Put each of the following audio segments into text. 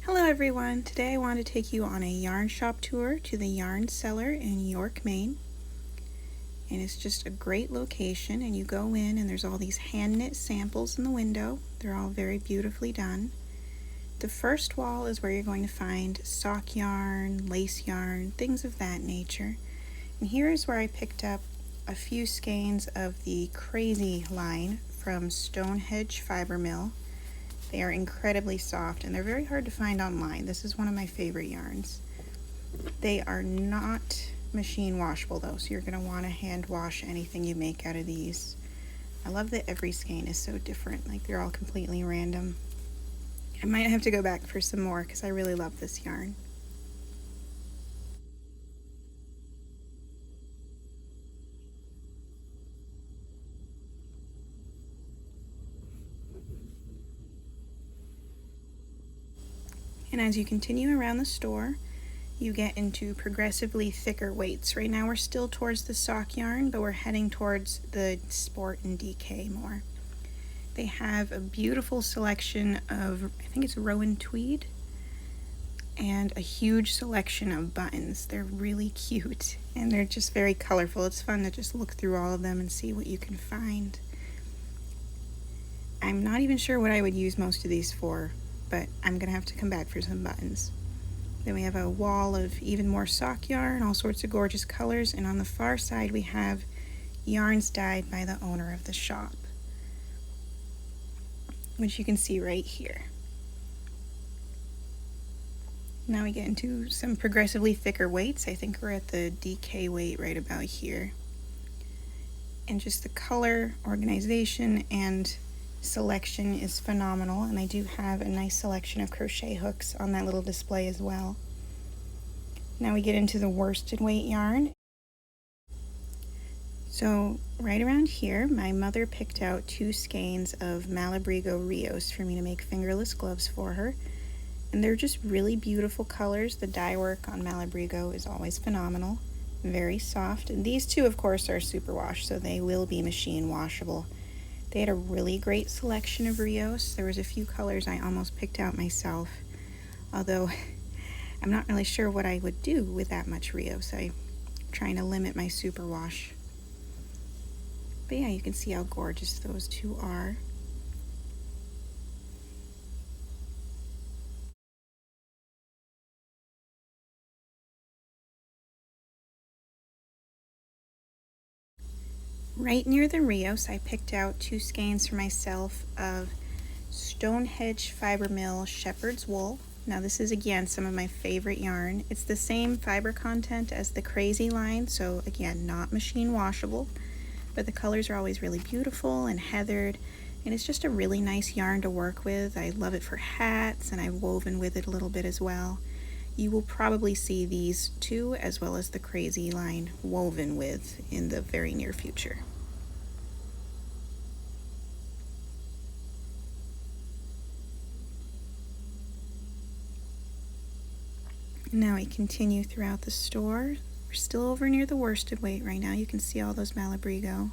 Hello everyone, today I want to take you on a yarn shop tour to the Yarn Cellar in York, Maine. And it's just a great location, and you go in and there's all these hand knit samples in the window. They're all very beautifully done. The first wall is where you're going to find sock yarn, lace yarn, things of that nature. And here is where I picked up a few skeins of the Crazy line from Hedge Fiber Mill. They are incredibly soft and they're very hard to find online. This is one of my favorite yarns. They are not machine washable though, so you're going to want to hand wash anything you make out of these. I love that every skein is so different, like they're all completely random. I might have to go back for some more because I really love this yarn. And as you continue around the store, you get into progressively thicker weights. Right now we're still towards the sock yarn, but we're heading towards the sport and DK more. They have a beautiful selection of, I think it's Rowan tweed, and a huge selection of buttons. They're really cute and they're just very colorful. It's fun to just look through all of them and see what you can find. I'm not even sure what I would use most of these for, but I'm gonna have to come back for some buttons. Then we have a wall of even more sock yarn, all sorts of gorgeous colors, and on the far side we have yarns dyed by the owner of the shop, which you can see right here. Now we get into some progressively thicker weights. I think we're at the DK weight right about here. And just the color, organization, and selection is phenomenal, and I do have a nice selection of crochet hooks on that little display as well. Now we get into the worsted weight yarn. So right around here, my mother picked out 2 skeins of Malabrigo Rios for me to make fingerless gloves for her, and they're just really beautiful colors. The dye work on Malabrigo is always phenomenal, very soft, and these two of course are superwash, so they will be machine washable. They had a really great selection of Rios. There was a few colors I almost picked out myself, although I'm not really sure what I would do with that much Rios. I'm trying to limit my superwash. But yeah, you can see how gorgeous those two are. Right near the Rios, I picked out 2 skeins for myself of Hedge Fiber Mill Shepherd's Wool. Now this is again some of my favorite yarn. It's the same fiber content as the Crazy line, so again not machine washable, but the colors are always really beautiful and heathered, and it's just a really nice yarn to work with. I love it for hats, and I've woven with it a little bit as well. You will probably see these two as well as the Crazy line woven with in the very near future. Now we continue throughout the store. We're still over near the worsted weight right now. You can see all those Malabrigo.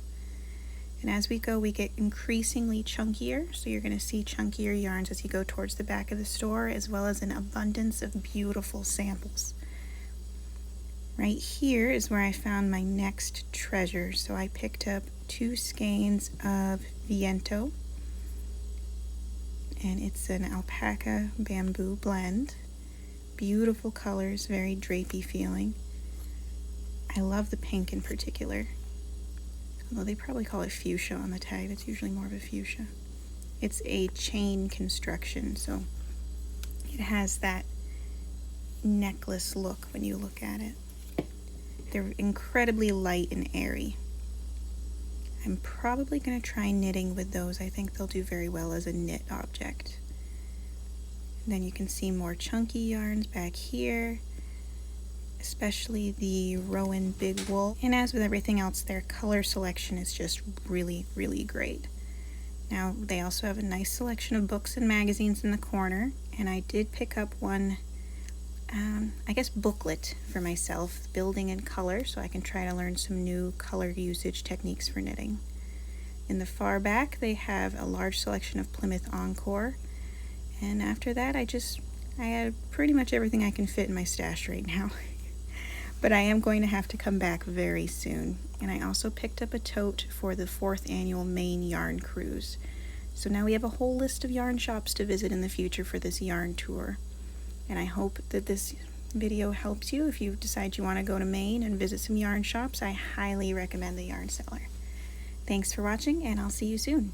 And as we go, we get increasingly chunkier, so you're going to see chunkier yarns as you go towards the back of the store, as well as an abundance of beautiful samples. Right here is where I found my next treasure. So I picked up 2 skeins of Viento, and it's an alpaca bamboo blend. Beautiful colors, very drapey feeling. I love the pink in particular. Although they probably call it fuchsia on the tag, it's usually more of a fuchsia. It's a chain construction, so it has that necklace look when you look at it. They're incredibly light and airy. I'm probably going to try knitting with those. I think they'll do very well as a knit object. And then you can see more chunky yarns back here, especially the Rowan Big Wool. And as with everything else, their color selection is just really, really great. Now, they also have a nice selection of books and magazines in the corner, and I did pick up one, I guess, booklet for myself, Building in Color, so I can try to learn some new color usage techniques for knitting. In the far back, they have a large selection of Plymouth Encore, and after that, I just I have pretty much everything I can fit in my stash right now. But I am going to have to come back very soon. And I also picked up a tote for the 4th annual Maine Yarn Cruise. So now we have a whole list of yarn shops to visit in the future for this yarn tour. And I hope that this video helps you if you decide you want to go to Maine and visit some yarn shops. I highly recommend the Yarn Sellar. Thanks for watching, and I'll see you soon.